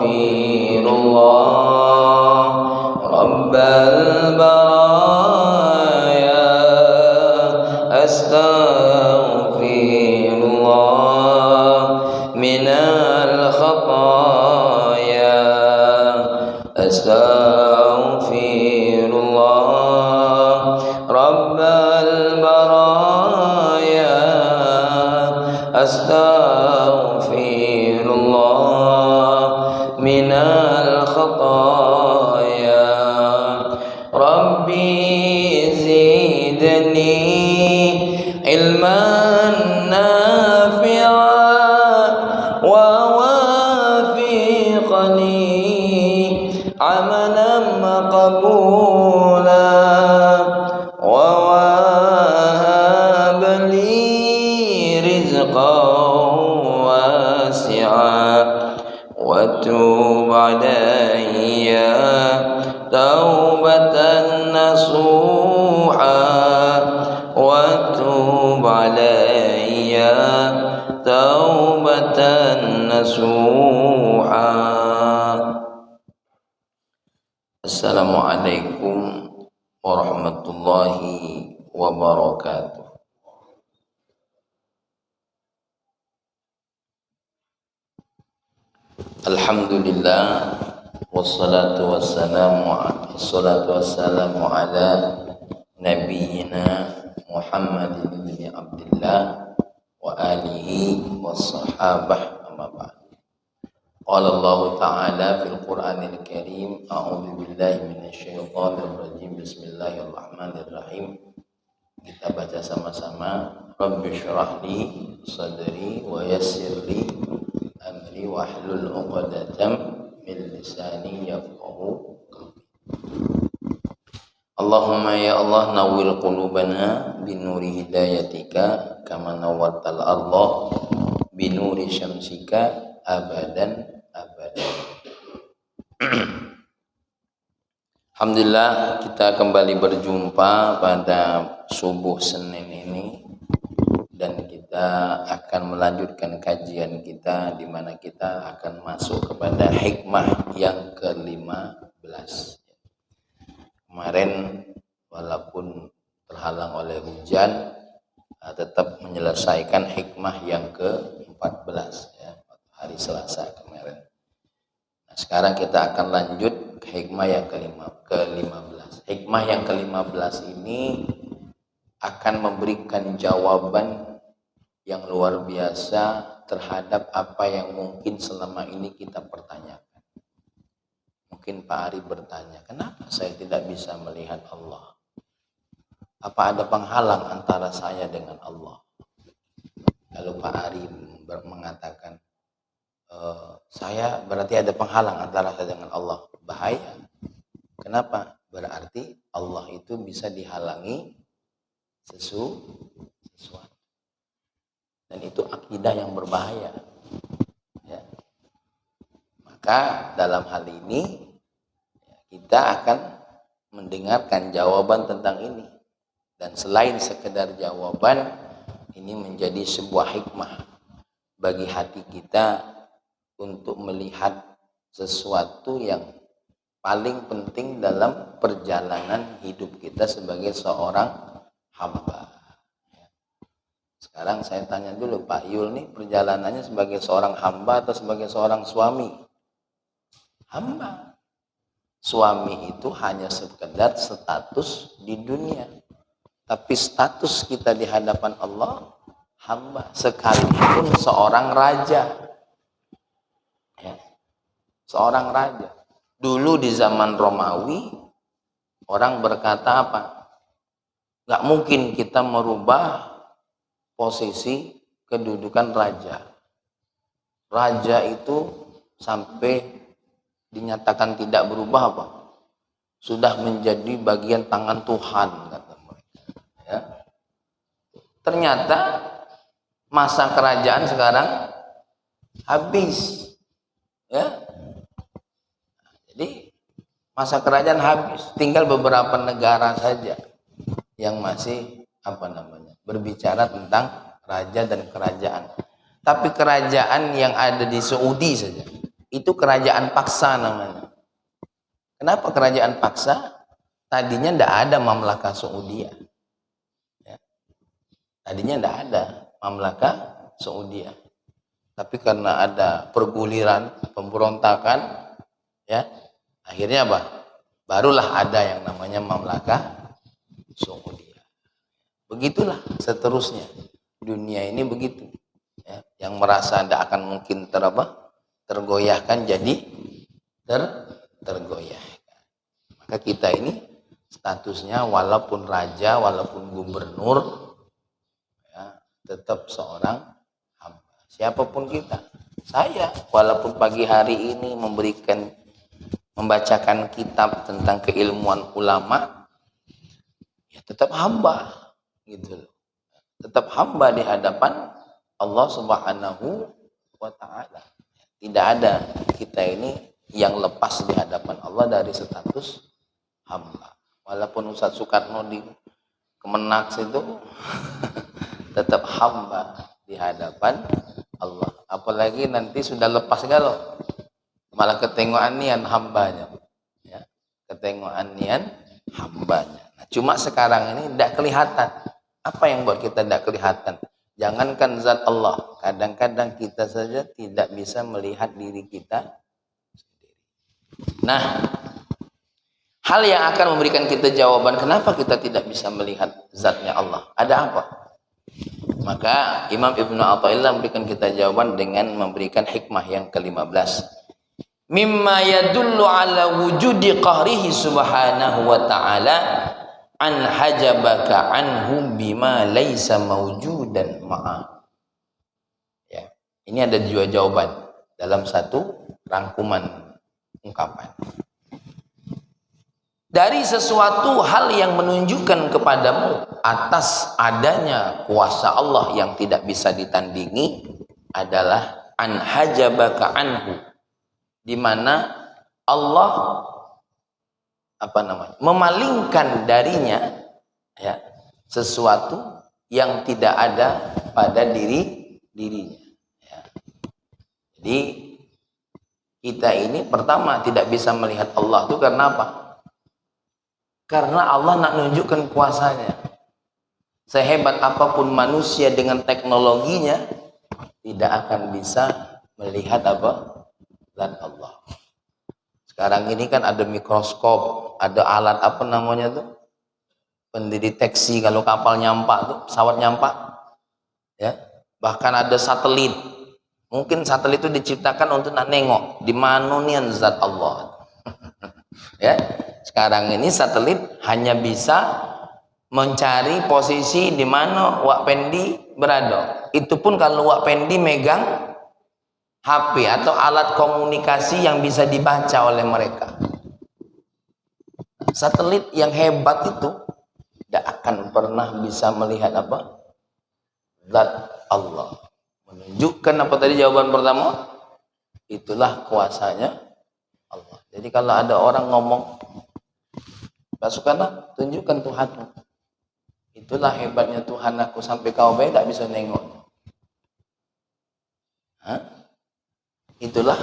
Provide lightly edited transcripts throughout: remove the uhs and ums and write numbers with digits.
astaghfirullah rabbal baraya astaghfirullah minal khataya astaghfirullah rabbal baraya astaghfirullah minal khataya rabbi zidni ilman nafi'a wa wafiqni amalan maqbula wa wahab li rizqan wasi'a wa tub alayya taubatan nasuha wa tub alayya taubatan nasuha. Assalamualaikum warahmatullahi wabarakatuh. Alhamdulillah wassalatu wassalamu ala nabiyyina Muhammadin bin Abdullah wa alihi wassahabah amma ba'd. Qala Allah Ta'ala fil Qur'anil Karim a'udzu billahi minasyaitonir rajim bismillahirrahmanirrahim. Kita baca sama-sama. Rabbi shrah li sadri wa yassir li amri wahlul 'uqdatam min lisani yafqahu qawli. Allahumma ya Allah nawwir qulubana binuri hidayatika kama nawwartal Allah binuri syamsika abadan abadan. Alhamdulillah kita kembali berjumpa pada subuh Senin ini dan kita akan melanjutkan kajian kita di mana kita akan masuk kepada hikmah yang ke-15. Kemarin walaupun terhalang oleh hujan tetap menyelesaikan hikmah yang ke-14 ya, hari Selasa kemarin. Nah, sekarang kita akan lanjut ke hikmah yang ke-15. Hikmah yang ke-15 ini akan memberikan jawaban yang luar biasa terhadap apa yang mungkin selama ini kita pertanyakan. Mungkin Pak Ari bertanya, kenapa saya tidak bisa melihat Allah? Apa ada penghalang antara saya dengan Allah? Lalu Pak Ari mengatakan, saya berarti ada penghalang antara saya dengan Allah. Bahaya. Kenapa? Berarti Allah itu bisa dihalangi sesuatu. Dan itu akidah yang berbahaya. Ya. Maka dalam hal ini kita akan mendengarkan jawaban tentang ini. Dan selain sekedar jawaban, ini menjadi sebuah hikmah bagi hati kita untuk melihat sesuatu yang paling penting dalam perjalanan hidup kita sebagai seorang hamba. Sekarang saya tanya dulu, Pak Yul nih perjalanannya sebagai seorang hamba atau sebagai seorang suami? Hamba. Suami itu hanya sekedar status di dunia. Tapi status kita di hadapan Allah hamba, sekalipun seorang raja. Ya. Seorang raja. Dulu di zaman Romawi orang berkata apa? Gak mungkin kita merubah posisi kedudukan raja. Raja itu sampai dinyatakan tidak berubah apa? Sudah menjadi bagian tangan Tuhan kata mereka. Ya. Ternyata masa kerajaan sekarang habis. Ya. Jadi masa kerajaan habis, tinggal beberapa negara saja yang masih berbicara tentang raja dan kerajaan. Tapi kerajaan yang ada di Saudi saja Itu kerajaan paksa namanya. Kenapa kerajaan paksa? Tadinya tidak ada Mamlakah Saudiyah. Ya. Tadinya tidak ada Mamlakah Saudiyah. Tapi karena ada perguliran, pemberontakan, ya, akhirnya apa? Barulah ada yang namanya Mamlakah Saudiyah. Begitulah seterusnya. Dunia ini begitu. Ya, yang merasa tidak akan mungkin tergoyahkan jadi tergoyahkan. Maka kita ini statusnya walaupun raja, walaupun gubernur, ya, tetap seorang hamba. Siapapun kita, saya walaupun pagi hari ini membacakan kitab tentang keilmuan ulama, ya tetap hamba, gitu loh. Tetap hamba di hadapan Allah Subhanahu wa Ta'ala. Tidak ada kita ini yang lepas di hadapan Allah dari status hamba. Walaupun Ustadz Soekarno di Kemenak itu tetap hamba di hadapan Allah. Apalagi nanti sudah lepas galau, malah ketengokan nian hambanya, ya, ketengokan nian hambanya. Nah, cuma sekarang ini tidak kelihatan. Apa yang buat kita tidak kelihatan? Jangankan zat Allah, kadang-kadang kita saja tidak bisa melihat diri kita sendiri. Nah, hal yang akan memberikan kita jawaban kenapa kita tidak bisa melihat zatnya Allah, ada apa? Maka Imam Ibnu Athaillah memberikan kita jawaban dengan memberikan hikmah yang ke-15. Mimma yadullu ala wujudi qahrihi subhanahu wa ta'ala an hajabaka anhu bima laisa mawjudan ma'a. Ya, ini ada dua jawaban dalam satu rangkuman ungkapan. Dari sesuatu hal yang menunjukkan kepadamu atas adanya kuasa Allah yang tidak bisa ditandingi adalah an hajabaka anhu, di mana Allah memalingkan darinya, ya, sesuatu yang tidak ada pada dirinya, ya. Jadi kita ini pertama tidak bisa melihat Allah itu karena apa? Karena Allah nak nunjukkan kuasanya. Sehebat apapun manusia dengan teknologinya tidak akan bisa melihat zat Allah. Sekarang ini kan ada mikroskop, ada alat pendeteksi kalau kapal nyampak tuh, pesawat nyampak, ya. Bahkan ada satelit. Mungkin satelit itu diciptakan untuk nak nengok di mana nih zat Allah. Ya. Sekarang ini satelit hanya bisa mencari posisi di mana Wak Pendi berada. Itu pun kalau Wak Pendi megang HP atau alat komunikasi yang bisa dibaca oleh mereka. Satelit yang hebat itu tidak akan pernah bisa melihat zat Allah. Menunjukkan apa tadi jawaban pertama? Itulah kuasanya Allah. Jadi kalau ada orang ngomong, Pak Soekarno, tunjukkan Tuhanmu. Itulah hebatnya Tuhan aku, sampai kau tidak bisa nengok. Hah? Itulah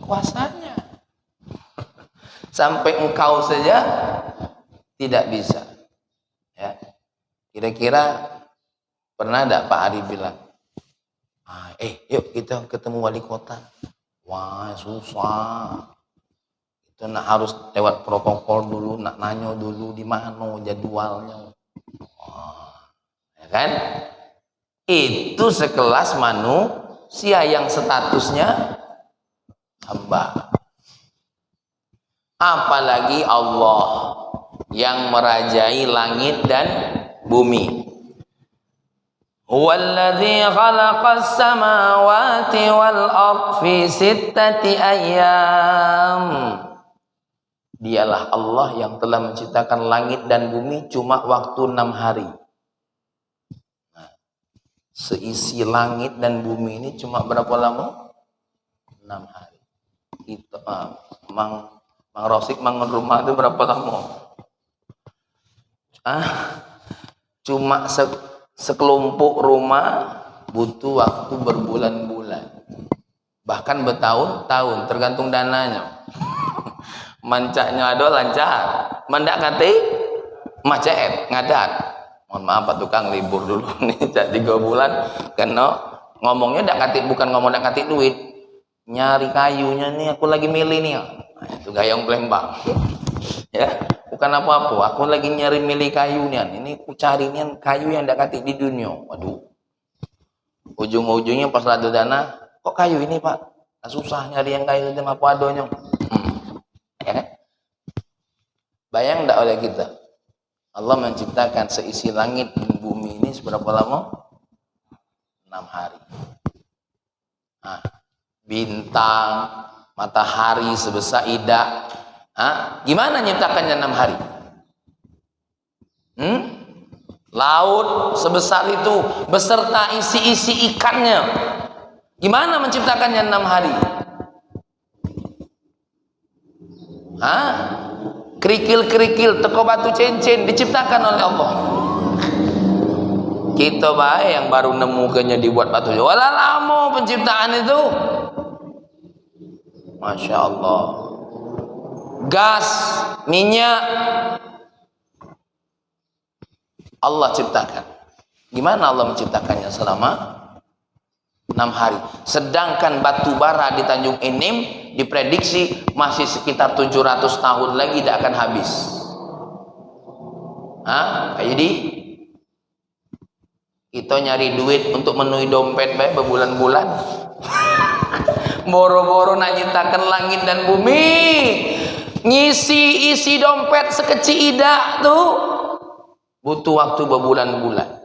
kuasanya. Sampai engkau saja tidak bisa. Ya. Kira-kira pernah tidak Pak Ari bilang, yuk kita ketemu wali kota. Wah, susah. Itu harus lewat protokol dulu, nak nanya dulu di mana jadwalnya. Ya kan? Itu sekelas manusia yang statusnya hamba. Apalagi Allah yang merajai langit dan bumi. Huwallazi khalaqas samawati wal ardh fi sittati ayyam. Dialah Allah yang telah menciptakan langit dan bumi cuma waktu 6 hari. Nah, seisi langit dan bumi ini cuma berapa lama? 6 hari. Itu Mang Rosik bangun rumah itu berapa lama? Cuma sekelompok rumah butuh waktu berbulan-bulan. bahkan bertahun-tahun, tergantung dananya. Mancaknya ada lancar, mendak kate macet ngadat. Mohon maaf Pak Tukang, libur dulu nih 3 bulan karena ngomongnya ndak kate, bukan ngomong ndak kate duit, nyari kayunya nih, aku lagi milih nih. Nah, itu gayung Palembang. Ya, bukan apa-apa, aku lagi nyari milih kayunya. Ini aku cari nih kayu yang ndak kate di dunia. Waduh. Ujung-ujungnya pas ada dana, kok kayu ini Pak? Nah, susah nyari yang kayu itu apa adanya. Ya. Bayang enggak oleh kita, Allah menciptakan seisi langit dan bumi ini seberapa lama? 6 hari. Nah, bintang, matahari sebesar idak. Gimana nyiptakannya 6 hari? Laut sebesar itu beserta isi-isi ikannya. Gimana menciptakannya 6 hari? Kerikil-kerikil, teko batu cincin diciptakan oleh Allah. Kita baik yang baru nemukannya dibuat batu. Walah lama penciptaan itu. Masya Allah. Gas, minyak, Allah ciptakan. Gimana Allah menciptakannya selama 6 hari? Sedangkan batu bara di Tanjung Enim diprediksi masih sekitar 700 tahun lagi tidak akan habis. Jadi kita nyari duit untuk menuhi dompet baik berbulan-bulan. Boro-boro nak nyiptakan langit dan bumi, ngisi isi dompet sekecil idak tuh butuh waktu berbulan-bulan.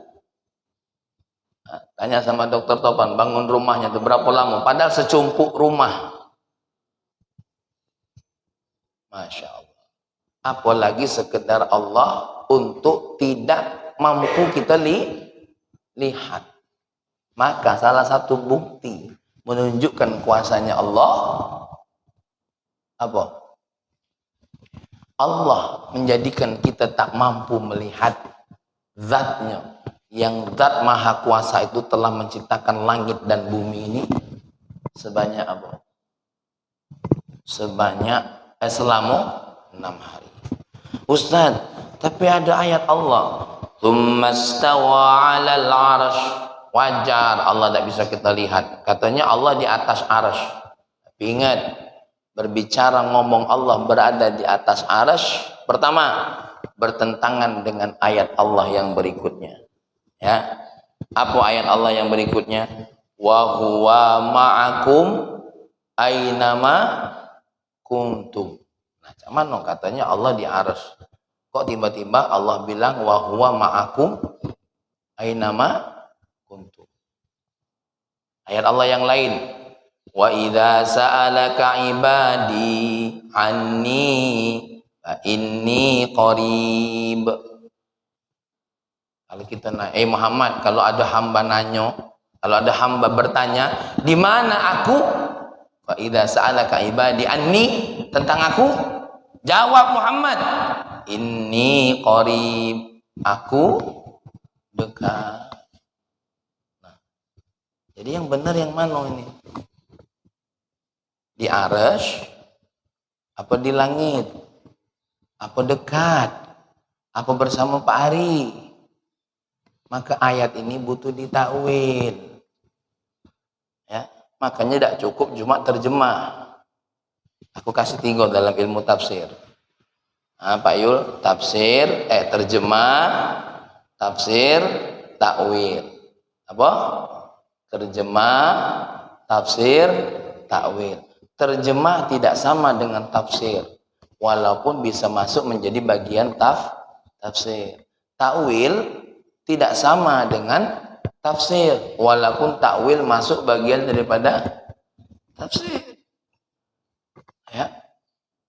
Tanya sama dokter Topan, bangun rumahnya itu berapa lama? Padahal secumpuk rumah. Masya Allah. Apalagi sekedar Allah untuk tidak mampu kita lihat. Maka salah satu bukti menunjukkan kuasanya Allah apa? Allah menjadikan kita tak mampu melihat zatnya, yang zat maha kuasa itu telah menciptakan langit dan bumi ini sebanyak apa? Selama 6 hari. Ustaz, tapi ada ayat Allah, tsummastawa 'alal 'arsy. Wajar Allah tidak bisa kita lihat, katanya Allah di atas arsy. Tapi ingat, berbicara ngomong Allah berada di atas arsy, pertama bertentangan dengan ayat Allah yang berikutnya. Ya, apa ayat Allah yang berikutnya? Wa huwa ma'akum ainama kuntum. Nah, cuman katanya Allah di arsy. Kok tiba-tiba Allah bilang wa huwa ma'akum ainama kuntum. Ayat Allah yang lain, wa idza sa'alaka ibadi anni fa inni qarib. Kalau kita Muhammad, kalau ada hamba nanyo, kalau ada hamba bertanya, di mana aku? Fa idza sa'alaka ibadi anni, tentang aku, jawab Muhammad, inni qarib, aku dekat. Jadi yang benar yang mana ini? Di arsy apa di langit? Apa dekat? Apa bersama Pak Ari? Maka ayat ini butuh ditakwil. Ya, makanya tidak cukup cuma terjemah. Aku kasih 3 dalam ilmu tafsir. Pak Yul, tafsir, terjemah, tafsir, takwil. Apa? Terjemah, tafsir, takwil. Terjemah tidak sama dengan tafsir, walaupun bisa masuk menjadi bagian tafsir. Takwil tidak sama dengan tafsir, walaupun takwil masuk bagian daripada tafsir. Ya.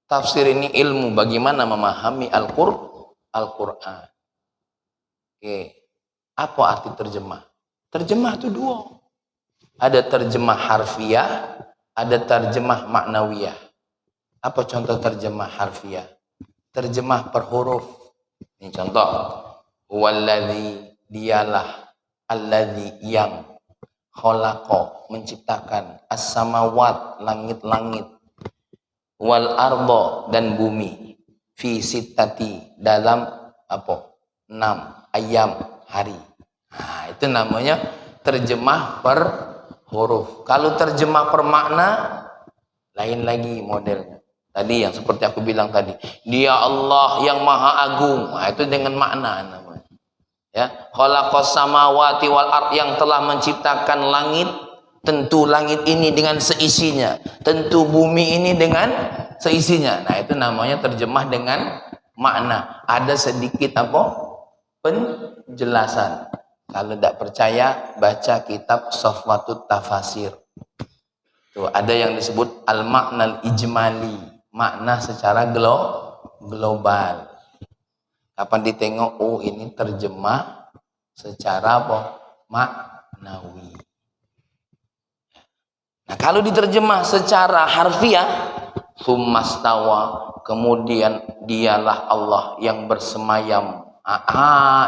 Tafsir ini ilmu bagaimana memahami Al-Quran. Oke. Apa arti terjemah? Terjemah itu 2. Ada terjemah harfiah, ada terjemah maknawiyah. Apa contoh terjemah harfiah? Terjemah per huruf. Ini contoh. Walladzi, dialah, alladzi, yang khalaqa menciptakan, as-samawat langit-langit, wal ardo dan bumi, fi sittati dalam apa? 6 ayam hari. Nah, itu namanya terjemah per huruf. Kalau terjemah per makna lain lagi modelnya. Tadi yang seperti aku bilang tadi, Dia Allah yang Maha Agung. Nah, itu dengan makna namanya. Ya, khalaqas samawati wal ard, yang telah menciptakan langit, tentu langit ini dengan seisinya, tentu bumi ini dengan seisinya. Nah, itu namanya terjemah dengan makna. Ada sedikit apa? Penjelasan. Kalau tidak percaya, baca kitab Safwatut Tafasir. Tuh, ada yang disebut al-maknal ijmali, makna secara global. Kapan ditengok, oh ini terjemah secara apa? Maknawi. Nah, kalau diterjemah secara harfiah, tsummastawa, kemudian dialah Allah yang bersemayam.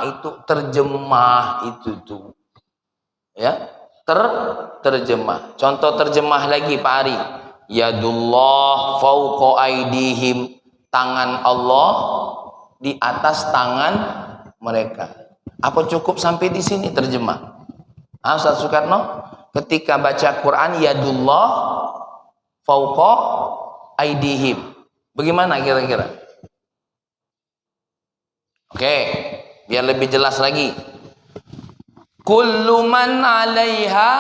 Itu terjemah itu tuh. Ya, terjemah. Contoh terjemah lagi Pak Ari. Yadullah fauqa aidihim, tangan Allah di atas tangan mereka. Apa cukup sampai di sini terjemah? Ustaz Soekarno, ketika baca Quran yadullah fauqa aidihim, bagaimana kira-kira? Oke, biar lebih jelas lagi. Kullu man 'alaiha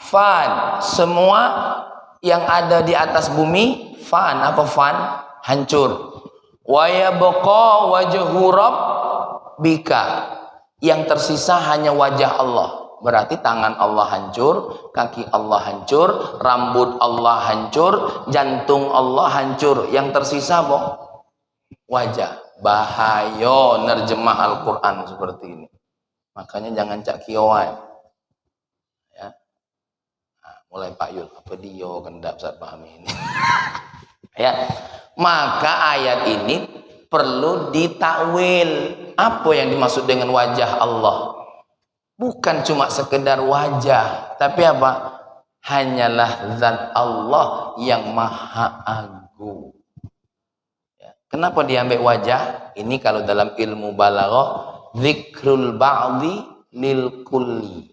fan, semua yang ada di atas bumi fan. Apa fan? Hancur. Wa yabqa wajhu rabbika, yang tersisa hanya wajah Allah. Berarti tangan Allah hancur, kaki Allah hancur, rambut Allah hancur, jantung Allah hancur. Yang tersisa apa? Wajah. Bahaya nerjemah Al-Quran seperti ini. Makanya jangan cak kioan. Ya. Nah, mulai Pak Yul, apa dia kendak bisa pahami ini. Ya. Maka ayat ini perlu ditakwil. Apa yang dimaksud dengan wajah Allah? Bukan cuma sekedar wajah, tapi apa? Hanyalah zat Allah yang maha agung. Ya. Kenapa diambil wajah? Ini kalau dalam ilmu balaghah, zikrul ba'di lil kulli,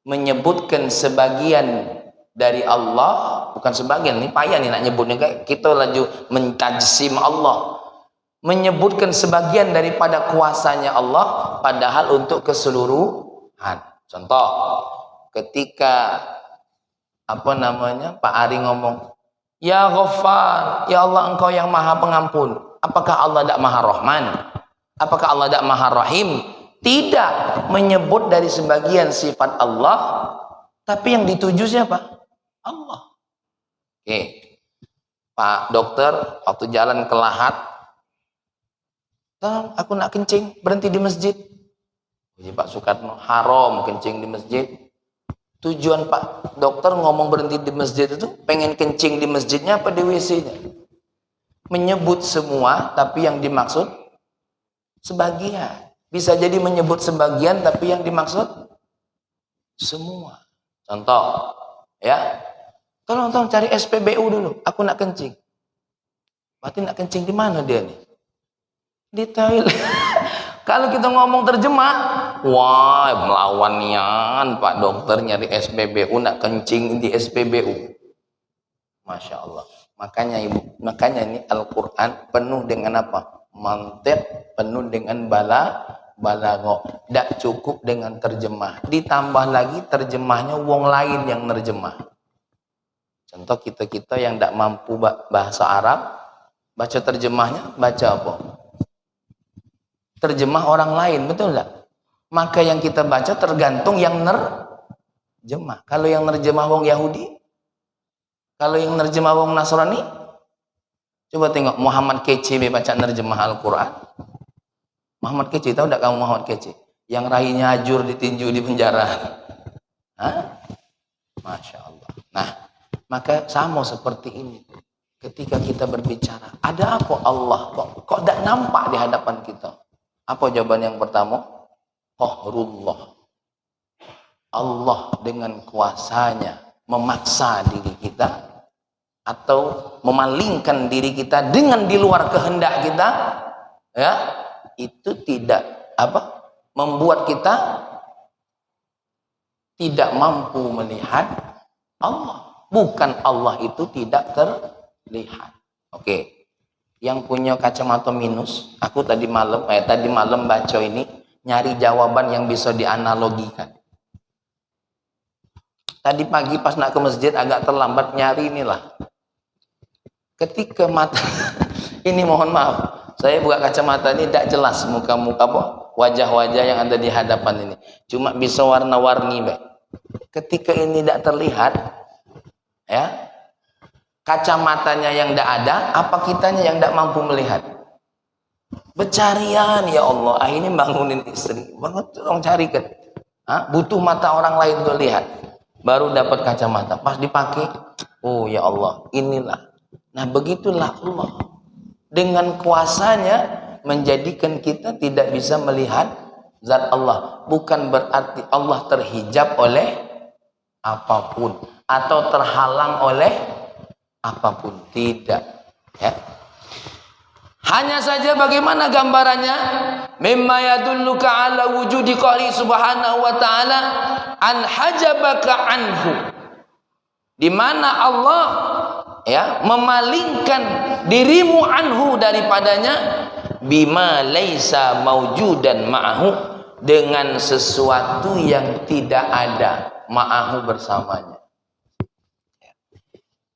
menyebutkan sebagian dari Allah, bukan sebagian, ini payah nih nak nyebutnya, kita laju mentajsim Allah, menyebutkan sebagian daripada kuasanya Allah padahal untuk keseluruhan. Contoh, ketika Pak Ari ngomong, Ya Ghaffar, ya Allah engkau yang maha pengampun, apakah Allah tidak maha rahman? Apakah Allah tidak maha rahim? Tidak, menyebut dari sebagian sifat Allah, tapi yang dituju siapa? Allah. Oke, Pak dokter, waktu jalan ke Lahat, aku nak kencing, berhenti di masjid. Jadi Pak Soekarno, haram kencing di masjid. Tujuan Pak dokter ngomong berhenti di masjid itu, pengen kencing di masjidnya apa di WC-nya? Menyebut semua, tapi yang dimaksud sebagian. Bisa jadi menyebut sebagian, tapi yang dimaksud semua. Contoh, ya, tolong cari SPBU dulu, aku nak kencing. Berarti nak kencing di mana dia nih? Di toilet. Kalau kita ngomong terjemah, wah melawan nian Pak dokter nyari SPBU, nak kencing di SPBU. Masya Allah. Makanya ibu, makanya ini Al-Quran penuh dengan apa? Mantiq, penuh dengan balaghah. Tidak cukup dengan terjemah, ditambah lagi terjemahnya wong lain yang nerjemah. Contoh kita yang tidak mampu bahasa Arab, baca terjemahnya baca apa? Terjemah orang lain, betul tidak? Maka yang kita baca tergantung yang nerjemah. Kalau yang nerjemah wong Yahudi, kalau yang nerjemah wong Nasrani, coba tengok Muhammad Kece baca nerjemah Al-Quran. Muhammad Kece, tahu tidak kamu Muhammad Kece? Yang rahinya hajur, ditinju, di penjara. Hah? Masya Allah. Nah, maka sama seperti ini. Ketika kita berbicara, ada apa Allah? Kok tidak nampak di hadapan kita? Apa jawaban yang pertama? Qahrullah. Allah dengan kuasanya memaksa diri kita atau memalingkan diri kita dengan di luar kehendak kita, ya, itu tidak membuat kita tidak mampu melihat Allah. Bukan Allah itu tidak terlihat. Oke. Yang punya kacamata minus, aku tadi malam baca ini, nyari jawaban yang bisa dianalogikan. Tadi pagi pas nak ke masjid agak terlambat nyari inilah. Ketika mata ini, mohon maaf, saya buka kacamata ini tidak jelas muka-muka wajah-wajah yang ada di hadapan ini, cuma bisa warna-warni, Mbak. Ketika ini tidak terlihat, ya, kacamatanya yang tidak ada, apa kitanya yang tidak mampu melihat? Bercarian, ya Allah, akhirnya bangunin istri, banget tolong carikan, butuh mata orang lain untuk lihat, baru dapat kacamata. Pas dipakai, oh ya Allah, inilah. Nah, begitulah Allah dengan kuasanya menjadikan kita tidak bisa melihat zat Allah. Bukan berarti Allah terhijab oleh apapun atau terhalang oleh apapun, tidak, ya. Hanya saja bagaimana gambarannya? Mimma yadulluka ala wujudi qali subhanahu wa ta'ala an hajabaka anhu, di mana Allah, ya, memalingkan dirimu anhu daripadanya, bima laisa maujudan ma'ahu, dengan sesuatu yang tidak ada ma'ahu bersamanya.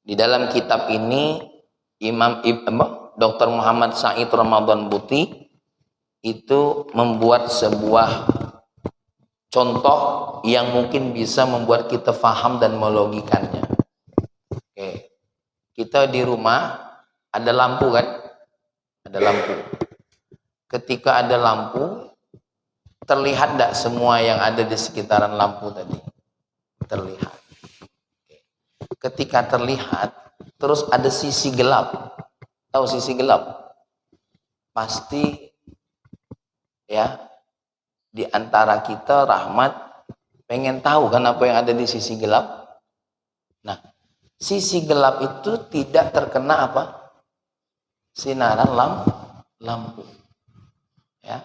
Di dalam kitab ini Imam Dr. Muhammad Said Ramadan Buti itu membuat sebuah contoh yang mungkin bisa membuat kita faham dan melogikannya. Oke. Kita di rumah ada lampu kan? Ada lampu. Ketika ada lampu, terlihat tidak semua yang ada di sekitaran lampu tadi? Terlihat. Ketika terlihat, terus ada sisi gelap. Tahu sisi gelap? Pasti, ya, di antara kita Rahmat pengen tahu kan apa yang ada di sisi gelap. Nah, sisi gelap itu tidak terkena sinaran lampu, ya,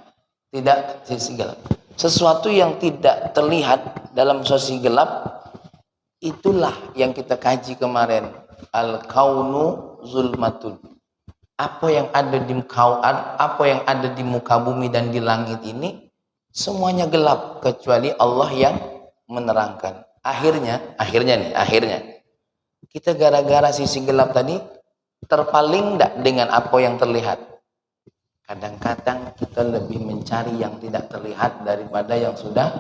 tidak sisi gelap. Sesuatu yang tidak terlihat dalam sisi gelap, itulah yang kita kaji kemarin, al-kaunu zulmatun. Apa yang ada di muka bumi dan di langit ini semuanya gelap kecuali Allah yang menerangkan. Akhirnya kita gara-gara sisi gelap tadi terpaling tidak dengan apa yang terlihat. Kadang-kadang kita lebih mencari yang tidak terlihat daripada yang sudah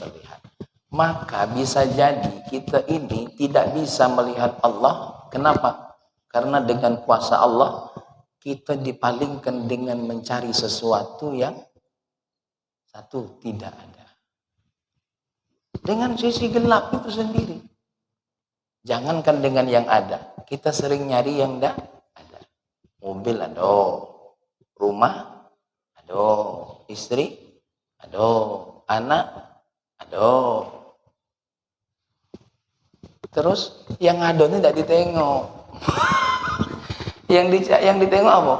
terlihat. Maka bisa jadi kita ini tidak bisa melihat Allah. Kenapa? Karena dengan kuasa Allah kita dipalingkan dengan mencari sesuatu yang satu tidak ada. Dengan sisi gelap itu sendiri. Jangankan dengan yang ada, kita sering nyari yang tidak ada. Mobil ada, rumah ada, istri ada, anak ada. Terus yang ada ini tidak ditengok. Yang ditengok apa?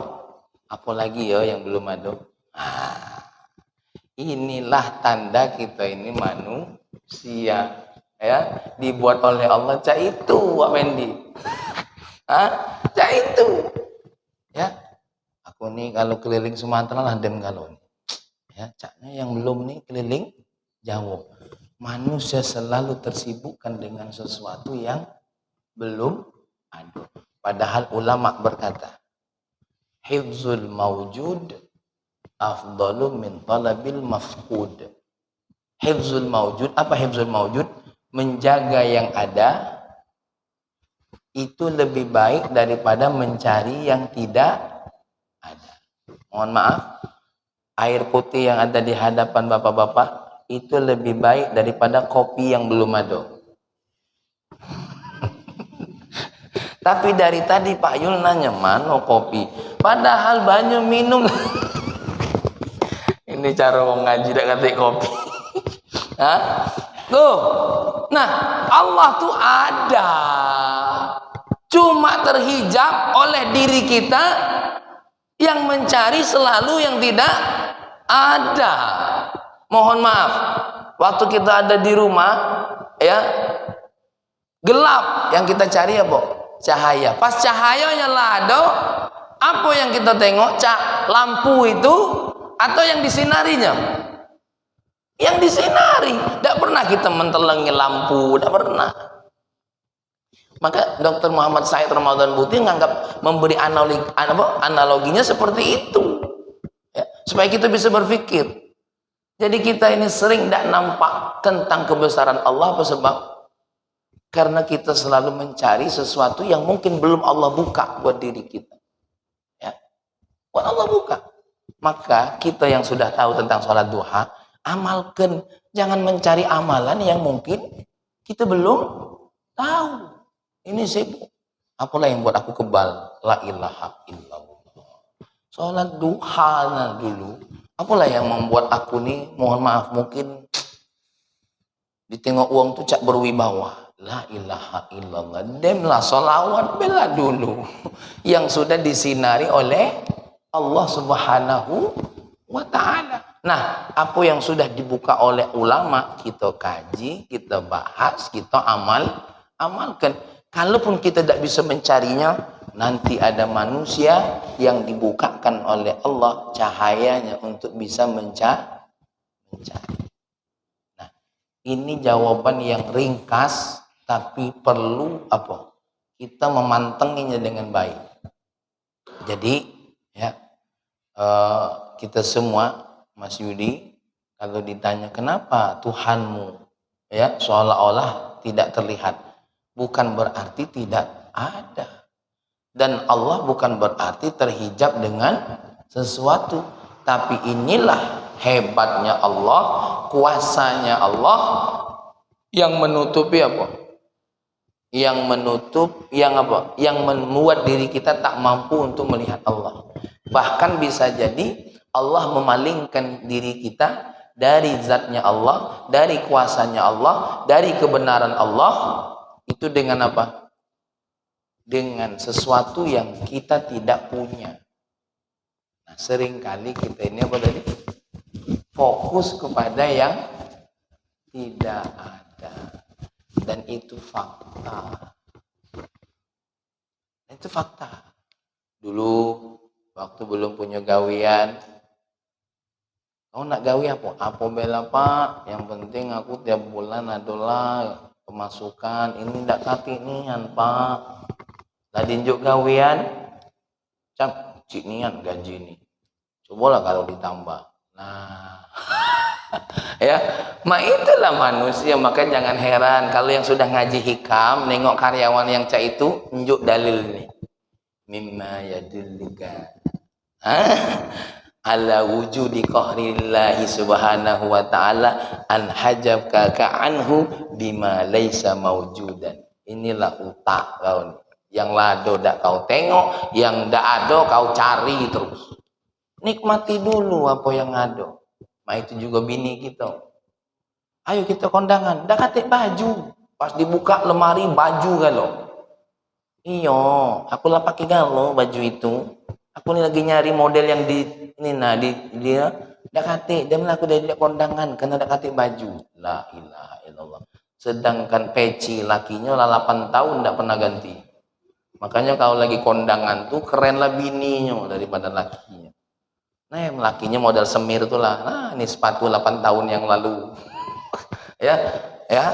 Apalagi ya yang belum ada. Inilah tanda kita ini manusia, ya, dibuat oleh Allah. Cak itu Wak Wendy, cak itu, ya. Aku nih kalau keliling Sumatera lah dan kalau nih, ya, caknya yang belum nih keliling Jawa. Manusia selalu tersibukkan dengan sesuatu yang belum ada. Padahal ulama berkata, hifzul mawjud afdalu min talabil mafqud. Hifzul mawjud, apa hifzul mawjud? Menjaga yang ada itu lebih baik daripada mencari yang tidak ada. Mohon maaf, air putih yang ada di hadapan bapak-bapak itu lebih baik daripada kopi yang belum ada. Tapi dari tadi Pak Yul nanya mana kopi, padahal banyak minum. Ini cara orang ngaji tak kata kopi. Tuh. Nah, Allah tuh ada. Cuma terhijab oleh diri kita yang mencari selalu yang tidak ada. Mohon maaf, waktu kita ada di rumah, ya, gelap, yang kita cari apa? Cahaya. Pas cahayanya lado, apa yang kita tengok? Lampu itu atau yang disinarinya? Yang disinari. Tidak pernah kita mentelengi lampu, tidak pernah. Maka Dr. Muhammad Said Ramadan Buti menganggap memberi analoginya seperti itu, ya, supaya kita bisa berpikir. Jadi kita ini sering tidak nampak tentang kebesaran Allah. Apa sebab? Karena kita selalu mencari sesuatu yang mungkin belum Allah buka buat diri kita, ya, buat Allah buka. Maka kita yang sudah tahu tentang sholat duha, amalkan. Jangan mencari amalan yang mungkin kita belum tahu. Ini sibuk. Apalah yang buat aku kebal? La ilaha illallah. Sholat duha dulu. Apalah yang membuat aku nih, mohon maaf, mungkin ditengok uang tuh cak berwibawa. La ilaha illallah. Demlah sholawat bela dulu. Yang sudah disinari oleh Allah Subhanahu wa ta'ala. Nah, apa yang sudah dibuka oleh ulama, kita kaji, kita bahas, kita amalkan. Kalaupun kita tidak bisa mencarinya, nanti ada manusia yang dibukakan oleh Allah cahayanya untuk bisa mencari. Nah, ini jawaban yang ringkas, tapi perlu apa? Kita memantenginya dengan baik. Jadi, ya, kita semua, Mas Yudi, kalau ditanya kenapa Tuhanmu, ya, seolah-olah tidak terlihat, bukan berarti tidak ada. Dan Allah bukan berarti terhijab dengan sesuatu. Tapi inilah hebatnya Allah, kuasanya Allah yang menutupi apa? Yang menutup, yang apa? Yang membuat diri kita tak mampu untuk melihat Allah. Bahkan bisa jadi Allah memalingkan diri kita dari zatnya Allah, dari kuasanya Allah, dari kebenaran Allah. Itu dengan apa? Dengan sesuatu yang kita tidak punya. Nah, seringkali kita ini apa tadi? Fokus kepada yang tidak ada. Dan itu fakta. Itu fakta. Dulu waktu belum punya gawian, kau nak gawi apa? Apa bela pak? Yang penting aku tiap bulan adalah pemasukan. Ini ndak kati nian pak. Tadi njuk gawian, cap cik nian gaji ini. Cobalah kalau ditambah. Nah, ya, itulah manusia. Maka jangan heran kalau yang sudah ngaji hikam, nengok karyawan yang cak itu, njuk dalil ini. Mimma yadullika ala wujudi qahrillahi subhanahu wa ta'ala an hajabka ka'anhu bima laysa mawjudan. Inilah utak kau nih. Yang lado dak kau tengok, yang dak ada kau cari terus. Nikmati dulu apa yang ada. Nah, itu juga bini kita. Ayo kita kondangan, dak katik baju. Pas dibuka lemari baju galau. Iya, aku lah pakai galau baju itu. Aku nih lagi nyari model yang di ini nah dia dak katik, dia melaku dari kondangan karena dak katik baju. La ilaha illallah. Sedangkan peci lakinya lah 8 tahun dak pernah ganti. Makanya kalau lagi kondangan tuh keren lah bininya daripada lakinya. Nah, yang lakinya modal semir tuh lah. Nah, ini sepatu 8 tahun yang lalu. ya,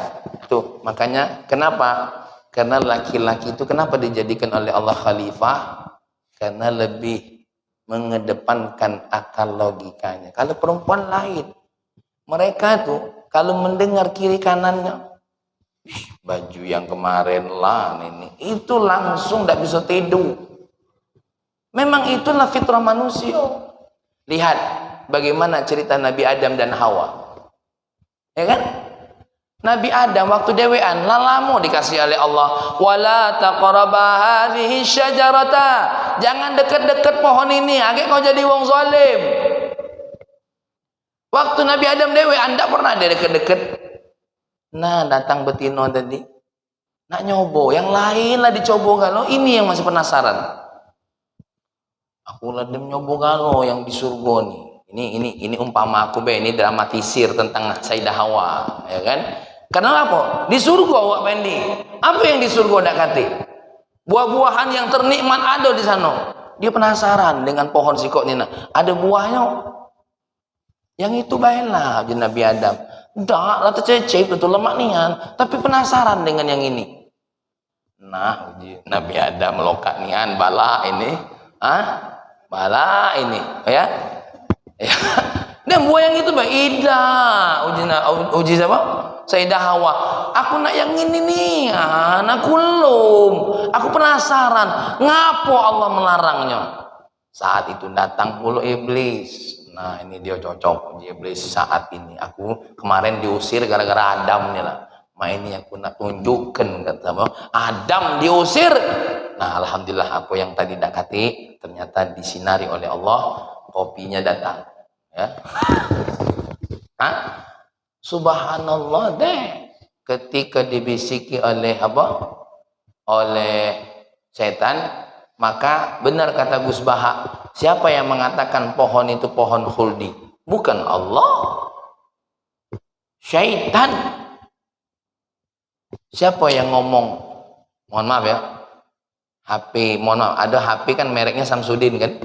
tuh. Makanya kenapa? Karena laki-laki itu kenapa dijadikan oleh Allah khalifah? Karena lebih mengedepankan akal logikanya. Kalau perempuan lain, mereka tuh kalau mendengar kiri kanannya, baju yang kemarin lah ini, itu langsung tidak bisa tidur. Memang itulah fitrah manusia. Lihat bagaimana cerita Nabi Adam dan Hawa, ya kan? Nabi Adam waktu dewean lalamu dikasih oleh Allah, wala taqraba hadhihi syajarata, jangan dekat-dekat pohon ini, agak kau jadi wong zalim. Waktu Nabi Adam dewean tidak pernah dia dekat-dekat Nah, datang betino tadi. Nak nyobo, yang lain lah dicobo kalau ini yang masih penasaran. Aku lah dem nyobo kalau yang di surga nih. Ini umpama aku be, ini dramatisir tentang Sayyidah Hawa, ya kan? Karena apa? Di surga Wak Pendi. Apa yang di surga dak kate? Buah-buahan yang ternikmat ada di sana. Dia penasaran dengan pohon sikok nina. Ada buahnya. Yang itu baiklah je Nabi Adam. Dak lah tercecep betul lemak nian, tapi penasaran dengan yang ini. Nah, uji Nabi Adam melokat nian bala ini. Bala ini, ya. Ya. Dan buah yang itu baik ida uji siapa? Sayyidah Hawa. Aku nak yang ini nih, aku belum. Aku penasaran, ngapo Allah melarangnya? Saat itu datang pula iblis. Nah, ini dia cocok uji iblis saat ini. Aku kemarin diusir gara-gara Adam nih lah. Ma ini aku nak tunjukkan kata Adam diusir. Nah, alhamdulillah apa yang tadi dak kati ternyata disinari oleh Allah, kopinya datang. Ya. Subhanallah deh. Ketika dibisiki oleh apa? Oleh setan, maka benar kata Gus Baha, siapa yang mengatakan pohon itu pohon khuldi? Bukan Allah. Syaitan. Siapa yang ngomong? Mohon maaf ya. HP, mohon maaf, ada HP kan mereknya Samsudin kan?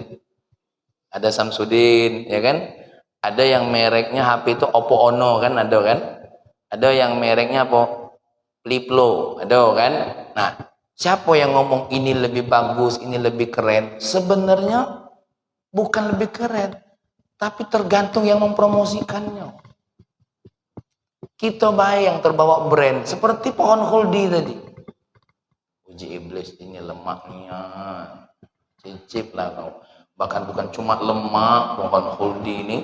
Ada Samsudin, ya kan? Ada yang mereknya HP itu Oppo Ono kan, ada kan? Ada yang mereknya apa? Fliplo, ada kan? Nah, siapa yang ngomong ini lebih bagus, ini lebih keren? Sebenarnya bukan lebih keren, tapi tergantung yang mempromosikannya. Kita baik yang terbawa brand, seperti pohon khuldi tadi. Uji iblis ini lemaknya, cicip lah kau. Bahkan bukan cuma lemak pohon khuldi ini.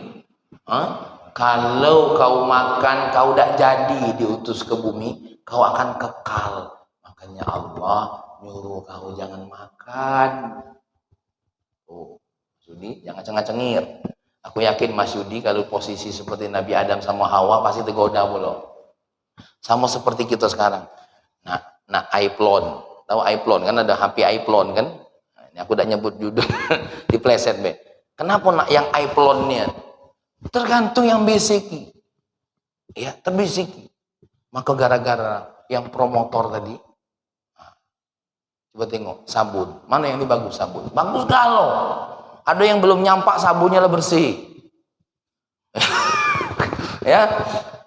Kalau kau makan, kau tidak jadi diutus ke bumi, kau akan kekal. Makanya Allah nyuruh kau jangan makan. Oh, Yudi jangan cengir. Aku yakin Mas Yudi kalau posisi seperti Nabi Adam sama Hawa pasti tergoda belum. Sama seperti kita sekarang. Nah, iPhone, tahu iPhone kan, ada HP iPhone kan? Nah, ini aku udah nyebut judul di pleset be. Kenapa nak yang iPhone-nya? Tergantung yang bisiki. Ya, terbisiki. Maka gara-gara yang promotor tadi, coba tengok sabun. Mana yang ini bagus sabun? Bagus kalau. Ada yang belum nyampak sabunnya lah bersih. Ya,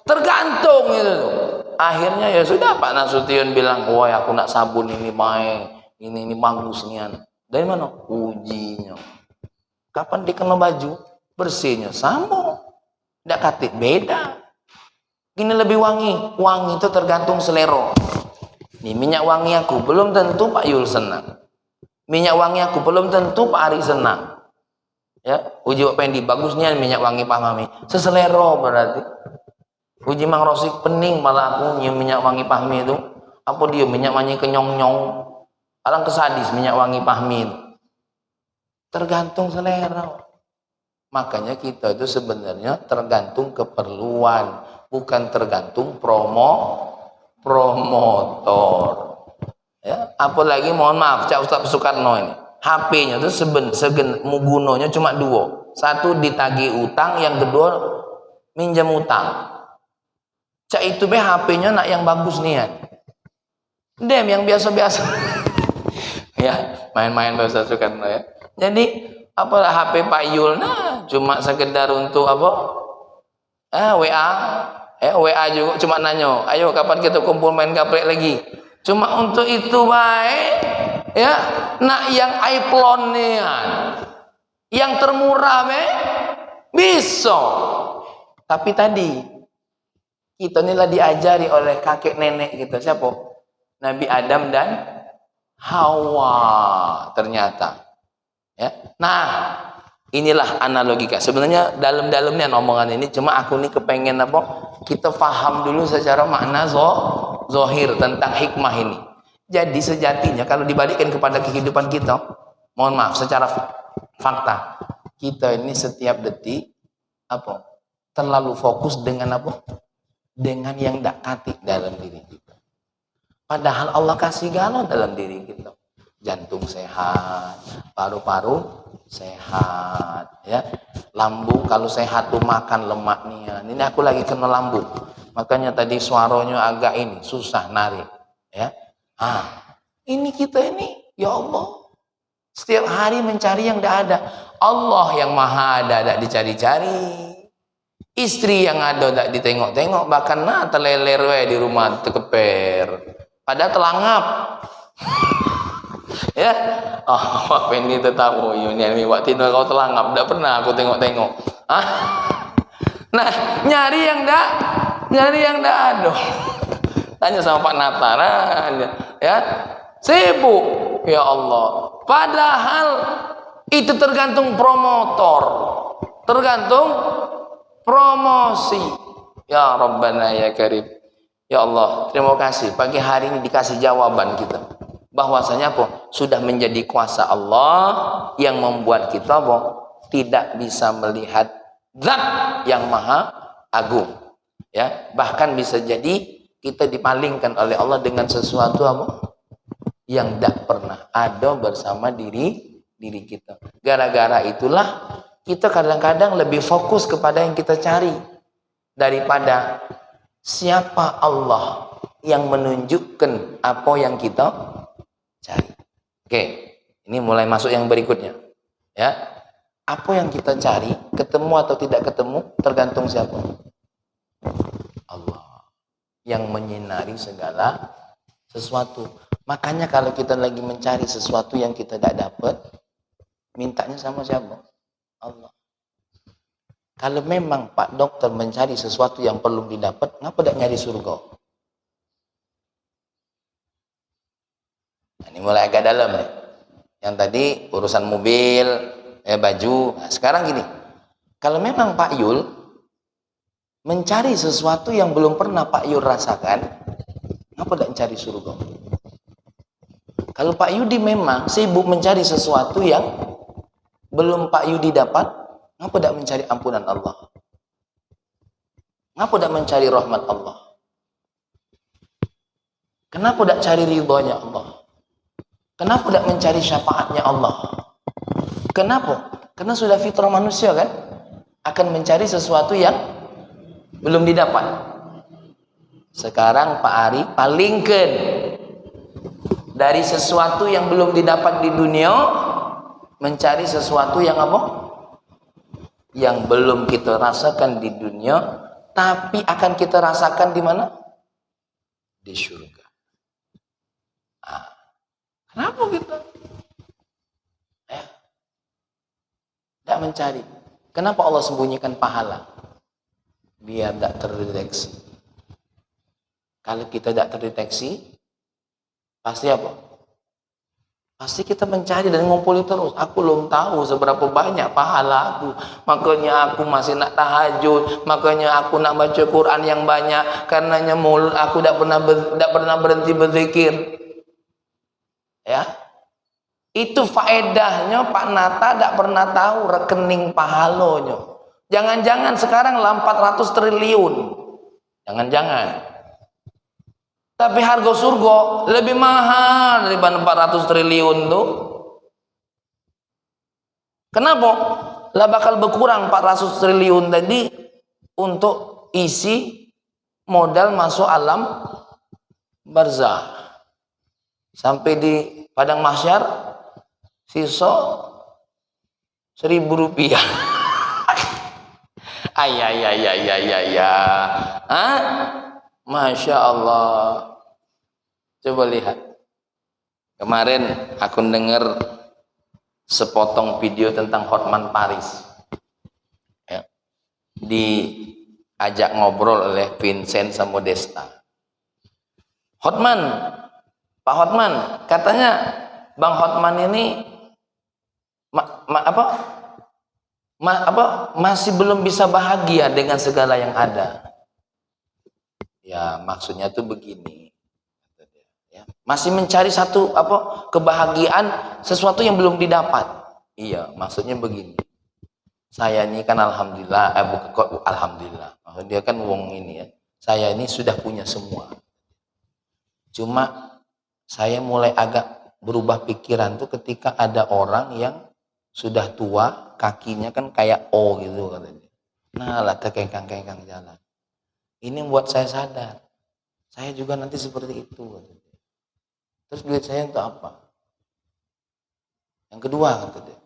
tergantung itu. Akhirnya ya sudah Pak Nasution bilang, wah aku nak sabun ini baik, ini bagus nian. Dari mana? Ujinya. Kapan dikena baju? Bersihnya sama. Tidak katik beda. Ini lebih wangi. Wangi itu tergantung selera. Nih minyak wangi aku belum tentu Pak Yul senang. Minyak wangi aku belum tentu Pak Ari senang. Ya, uji Pak Pendi bagusnya minyak wangi Pak Mami. Seselera berarti. Uji Mang Rosik pening malah aku nyium minyak wangi Pahmi itu. Apa dia minyak wangi kenyong-nyong. Alang kesadis minyak wangi Pahmi itu. Tergantung selera. Makanya kita itu sebenarnya tergantung keperluan, bukan tergantung promotor. Ya, apalagi mohon maaf, Cak Ustaz Soekarno ini. HP-nya itu gunanya cuma dua. Satu ditagih utang, yang kedua minjam utang. Cak itu be HP-nya nak yang bagus nian. Dem yang biasa-biasa. Ya, main-main bahasa Soekarno ya. Jadi apalah HP Pak Yul, nah cuma sekedar untuk apa? WA. WA juga cuma nanya, ayo kapan kita kumpul main gaplek lagi. Cuma untuk itu baik. Ya, nak yang iPhone nian. Yang termurah bisa. Tapi tadi kita inilah diajari oleh kakek nenek kita. Siapa? Nabi Adam dan Hawa ternyata. Ya. Nah, inilah analogika. Sebenarnya dalam-dalamnya omongan ini cuma aku nih kepengen apa? Kita faham dulu secara makna zohir tentang hikmah ini. Jadi sejatinya kalau dibalikkan kepada kehidupan kita, mohon maaf secara fakta, kita ini setiap detik apa? Terlalu fokus dengan apa? dengan yang tidak katik dalam diri kita. Padahal Allah kasih galau dalam diri kita. Jantung sehat, paru-paru sehat, ya. Lambung kalau sehat tuh makan lemaknya. Ini aku lagi kena lambung, makanya tadi suaranya agak ini susah narik, ya. Ini kita ini, ya Allah, setiap hari mencari yang tidak ada. Allah yang maha ada tidak dicari-cari. Istri yang ada tidak ditengok-tengok, bahkan terleler di rumah terkeper. Padahal telangap. Ya, Pak Pendi tetamu ini waktu itu kau telangap, tidak pernah aku tengok-tengok. Nah, nyari yang tidak ada. Tanya sama Pak Nataran, ya, sibuk, ya Allah. Padahal itu tergantung promotor, tergantung promosi. Ya Rabbana ya Karim, ya Allah, terima kasih pagi hari ini dikasih jawaban kita. Bahwasanya apa? Sudah menjadi kuasa Allah yang membuat kita apa? Tidak bisa melihat zat yang maha agung. Ya, bahkan bisa jadi kita dipalingkan oleh Allah dengan sesuatu apa? Yang tidak pernah ada bersama diri kita. Gara-gara itulah kita kadang-kadang lebih fokus kepada yang kita cari daripada siapa Allah yang menunjukkan apa yang kita cari. Oke, ini mulai masuk yang berikutnya. Ya, apa yang kita cari, ketemu atau tidak ketemu, tergantung siapa? Allah yang menyinari segala sesuatu. Makanya kalau kita lagi mencari sesuatu yang kita tidak dapat, mintanya sama siapa? Allah. Kalau memang Pak Dokter mencari sesuatu yang perlu didapat, ngapa tidak nyari surga? Nah, ini mulai agak dalam nih. Yang tadi urusan mobil, baju. Nah, sekarang gini, kalau memang Pak Yul mencari sesuatu yang belum pernah Pak Yul rasakan, ngapa tidak mencari surga? Kalau Pak Yudi memang sibuk mencari sesuatu yang belum Pak Yudi dapat, ngapa tidak mencari ampunan Allah? Ngapa tidak mencari rahmat Allah? Kenapa tidak cari ridhonya Allah? Kenapa tidak mencari syafaatnya Allah? Kenapa? Karena sudah fitrah manusia kan, akan mencari sesuatu yang belum didapat. Sekarang Pak Ari palingkan dari sesuatu yang belum didapat di dunia, mencari sesuatu yang apa? Yang belum kita rasakan di dunia, tapi akan kita rasakan di mana? Di surga. Kenapa kita? Tidak mencari. Kenapa Allah sembunyikan pahala? Biar tidak terdeteksi. Kalau kita tidak terdeteksi, pasti apa? Pasti kita mencari dan ngumpulin terus. Aku belum tahu seberapa banyak pahala aku. Makanya aku masih nak tahajud. Makanya aku nak baca Quran yang banyak. Karenanya mulut aku tidak pernah berhenti berzikir. Ya, itu faedahnya Pak Nata tidak pernah tahu rekening pahalanya. Jangan-jangan sekarang lah 400 triliun. Jangan-jangan. Tapi harga surga lebih mahal daripada 400 triliun tuh. Kenapa? Lah bakal berkurang 400 triliun tadi untuk isi modal masuk alam barzah. Sampai di padang mahsyar sisa 1.000 rupiah. Masya Allah. Coba lihat. Kemarin aku dengar sepotong video tentang Hotman Paris. Ya. Diajak ngobrol oleh Vincent sama Desta. Pak Hotman, katanya Bang Hotman ini masih belum bisa bahagia dengan segala yang ada. Ya, maksudnya tuh begini. Ya, masih mencari satu kebahagiaan, sesuatu yang belum didapat. Iya, maksudnya begini. Saya ini kan alhamdulillah, alhamdulillah. Dia kan wong ini ya. Saya ini sudah punya semua. Cuma saya mulai agak berubah pikiran tuh ketika ada orang yang sudah tua, kakinya kan kayak O gitu katanya. Nah lah terkengkang-kengkang jalan. Ini membuat saya sadar. Saya juga nanti seperti itu katanya. Terus duit saya untuk apa? Yang kedua katanya.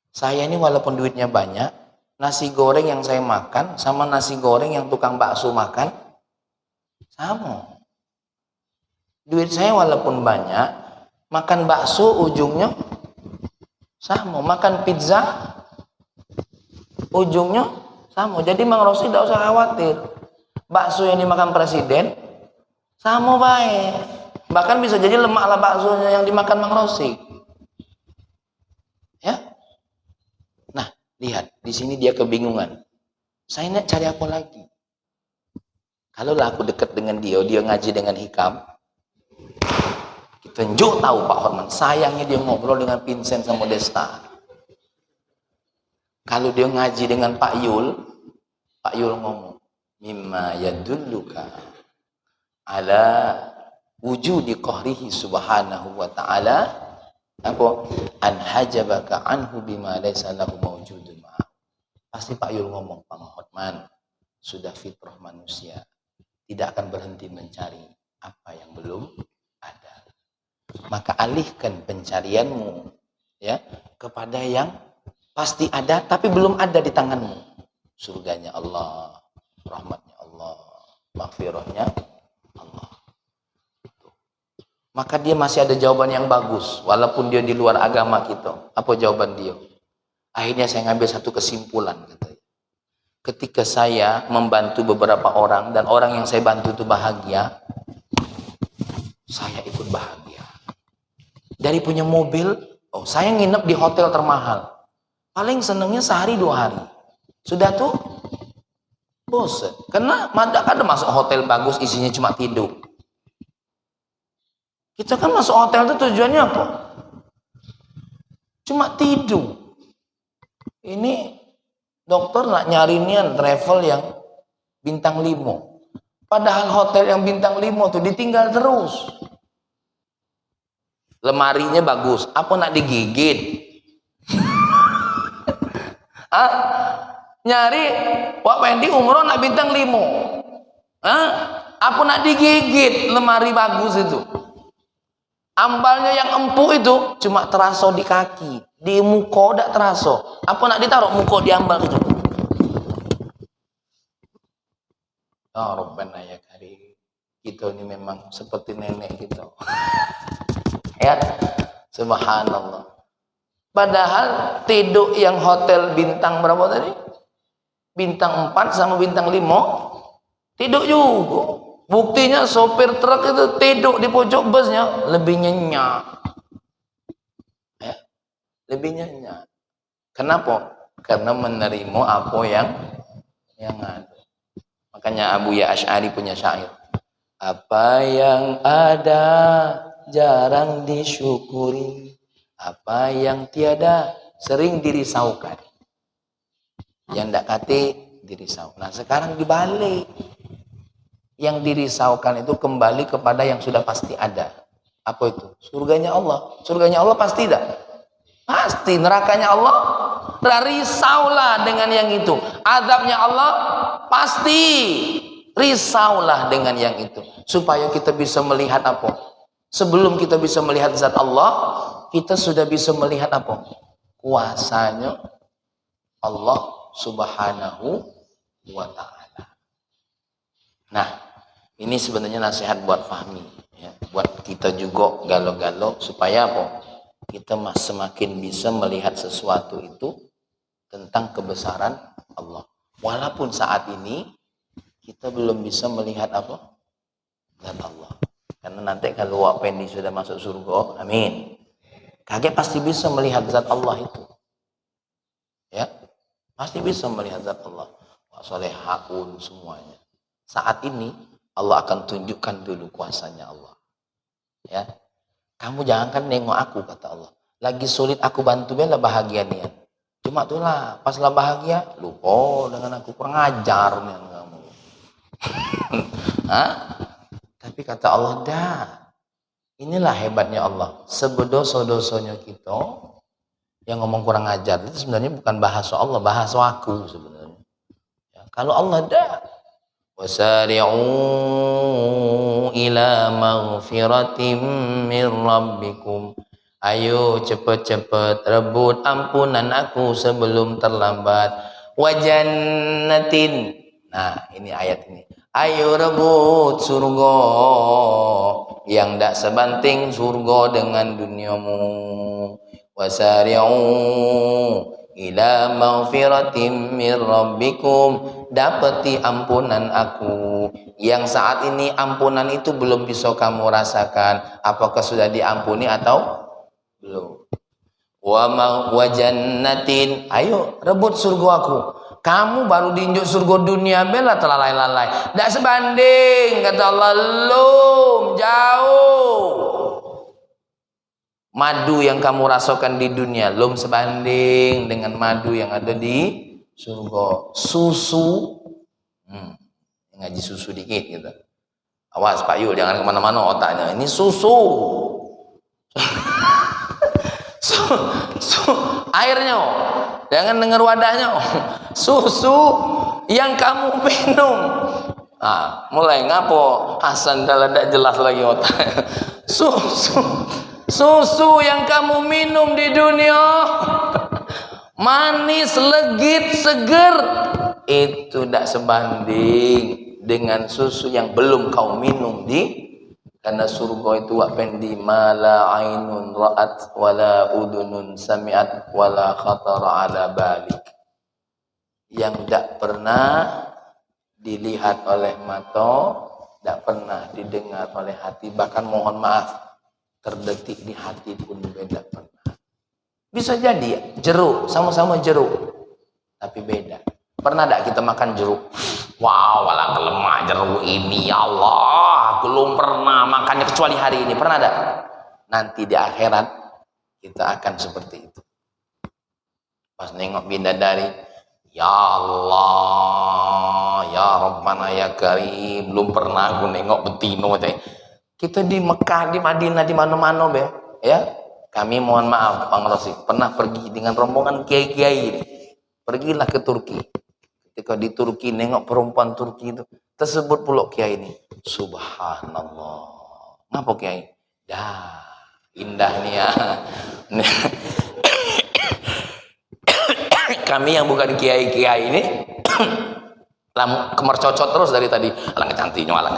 Saya ini walaupun duitnya banyak, nasi goreng yang saya makan sama nasi goreng yang tukang bakso makan sama. Duit saya walaupun banyak, makan bakso ujungnya sama, makan pizza ujungnya sama. Jadi Mang Rosi tidak usah khawatir. Bakso yang dimakan presiden sama baik. Bahkan bisa jadi lemaklah baksonya yang dimakan Mang Rosi. Ya. Nah, lihat di sini dia kebingungan. Saya nak cari apa lagi? Kalau lah aku dekat dengan dia ngaji dengan hikam. Kita njuk tahu Pak Horman, sayangnya dia ngobrol dengan Vincent sama Desta. Kalau dia ngaji dengan Pak Yul ngomong, mimma yadulluka ala wujudi qahrihi subhanahu wa ta'ala apa an hajabaka anhu bima laysa lahu mawjudun ma. Pasti Pak Yul ngomong, Pak Horman, sudah fitrah manusia tidak akan berhenti mencari apa yang belum ada. Maka alihkan pencarianmu ya kepada yang pasti ada tapi belum ada di tanganmu. Surganya Allah, rahmatnya Allah, maghfirahnya Allah. Maka dia masih ada jawaban yang bagus walaupun dia di luar agama kita. Apa jawaban dia? Akhirnya saya ngambil satu kesimpulan katanya. Ketika saya membantu beberapa orang dan orang yang saya bantu itu bahagia, saya ikut bahagia. Dari punya mobil, saya nginep di hotel termahal. Paling senengnya sehari 2 hari. Sudah tuh bosen. Karena kadang masuk hotel bagus isinya cuma tidur. Kita kan masuk hotel itu tujuannya apa? Cuma tidur. Ini dokter nak nyarinian travel yang bintang 5. Padahal hotel yang bintang 5 tuh ditinggal terus. Lemarinya bagus, apa nak digigit? Nyari Wak Pendi umroh nak bintang 5. Apa nak digigit lemari bagus itu? Ambalnya yang empuk itu cuma terasa di kaki, di muka tidak terasa. Apa nak ditaruh muka di ambal itu? Ya Rabbana ya Karim, kita ini memang seperti nenek kita. Ya, subhanallah. Padahal tidur yang hotel bintang berapa tadi? Bintang 4 sama bintang 5 tidur juga. Buktinya sopir truk itu tidur di pojok busnya lebih nyenyak. Ya, lebih nyenyak. Kenapa? Karena menerima apa yang ada. Makanya Abu Ya Asy'ari punya syair. Apa yang ada jarang disyukuri, apa yang tiada sering dirisaukan. Yang ndak kate dirisau. Nah sekarang dibalik, yang dirisaukan itu kembali kepada yang sudah pasti ada. Apa itu? Surganya Allah. Surganya Allah pasti tidak? Pasti. Nerakanya Allah, risaulah dengan yang itu. Azabnya Allah pasti, risaulah dengan yang itu. Supaya kita bisa melihat apa? Sebelum kita bisa melihat zat Allah, kita sudah bisa melihat apa? Kuasanya Allah subhanahu wa ta'ala. Nah, ini sebenarnya nasihat buat Fahmi, ya. Buat kita juga galau-galau supaya apa? Kita semakin bisa melihat sesuatu itu tentang kebesaran Allah. Walaupun saat ini kita belum bisa melihat apa? Zat Allah. Karena nanti kalau Wak Pendi sudah masuk surga, amin, kakek pasti bisa melihat zat Allah itu. Ya, pasti bisa melihat zat Allah. Wak Solehaun semuanya. Saat ini Allah akan tunjukkan dulu kuasanya Allah. Ya, kamu jangan kan nengok aku, kata Allah. Lagi sulit aku bantu bela bahagia nih. Cuma itulah pas lah bahagia lupa dengan aku, kurang ajar nih kamu. Tapi kata Allah, dah. Inilah hebatnya Allah. Sebedoso-dosonya kita yang ngomong kurang ajar itu sebenarnya bukan bahasa Allah, bahasa aku sebenarnya. Ya, kalau Allah dah, wasari'u ila maghfiratim min rabbikum. Ayo cepet-cepet rebut ampunan aku sebelum terlambat. Wa jannatin. Nah, ini ayat ini. Ayo rebut surga yang tak sebanting surga dengan duniamu. Wasari'u ila maghfiratim min rabbikum. Dapati ampunan aku. Yang saat ini ampunan itu belum bisa kamu rasakan. Apakah sudah diampuni atau belum? Wa jannatin. Ayo rebut surga aku. Kamu baru diinjuk surga dunia bela telalai-lalai. Tak sebanding kata Allah, belum jauh. Madu yang kamu rasakan di dunia belum sebanding dengan madu yang ada di surga. Susu, ngaji susu dikit gitu. Awas Pak Yul, jangan kemana-mana otaknya. Ini susu. Airnya, jangan dengar wadahnya. Susu yang kamu minum. Mulai ngapo Hasan dah tidak jelas lagi otaknya. Susu yang kamu minum di dunia, manis, legit, seger, itu tidak sebanding dengan susu yang belum kau minum karena surga itu wapendi mala ainun ra'at wala udunun sami'at wala khatara ala balik, yang tidak pernah dilihat oleh mata, tidak pernah didengar oleh hati, bahkan mohon maaf terdetik di hati pun beda pernah. Bisa jadi jeruk, sama-sama jeruk tapi beda. Pernah tidak kita makan jeruk? Wow, walang kelemah jeruk ini, ya Allah, belum pernah makannya kecuali hari ini. Pernah tidak? Nanti di akhirat kita akan seperti itu. Pas nengok bidadari, ya Allah, ya Rabbana ya Karim, belum pernah aku nengok betino. Kita di Mekah, di Madinah, di mana-mana ya. Kami mohon maaf Bang Rosik, pernah pergi dengan rombongan kiai-kiai ini. Pergilah ke Turki. Ketika di Turki nengok perempuan Turki itu, tersebut pula kiai ini. Subhanallah. Ngapa kiai? Dah, indah nih ya. Kami yang bukan kiai-kiai ini kemercocot terus dari tadi. Alangkah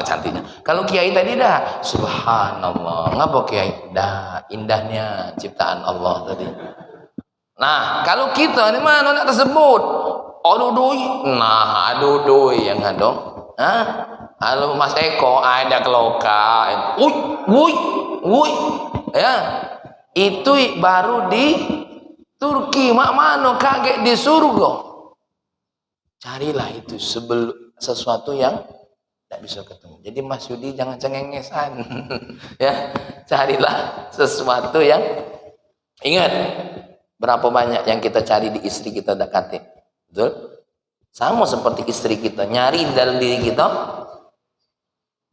cantiknya. Kalau kiai tadi dah, subhanallah. Ngapa kiai? Dah, indahnya ciptaan Allah tadi. Nah, kalau kita ini mana nak tersebut? Adudui. Nah, adudui yang ada. Kalau Mas Eko ada keloka. Wuih. Ya. Itu baru di Turki. Mak mano kaget di surga. Carilah itu sesuatu yang tidak bisa ketemu. Jadi Mas Yudi jangan cengengesan. Ya, carilah sesuatu yang, ingat, berapa banyak yang kita cari di istri kita dekati. Betul? Sama seperti istri kita nyari dalam diri kita